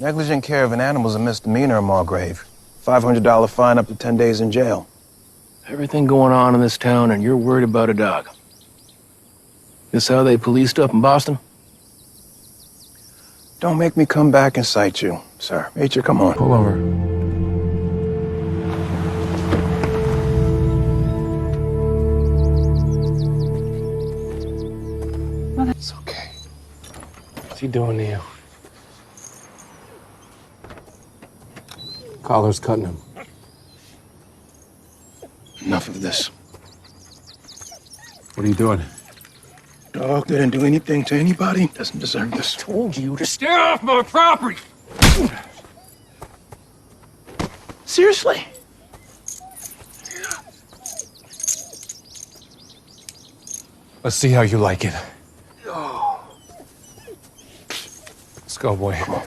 Negligent care of an animal is a misdemeanor in Mulgrave. $500 fine up to 10 days in jail. Everything going on in this town and you're worried about a dog. This how they policed up in Boston? Don't make me come back and cite you, sir. Major, come on. Pull over. It's okay. What's he doing to you? Collar's cutting him. Enough of this. What are you doing? Dog didn't do anything to anybody. Doesn't deserve this. Told you to stay off my property! Seriously? Let's see how you like it. Let's go, boy. Come on.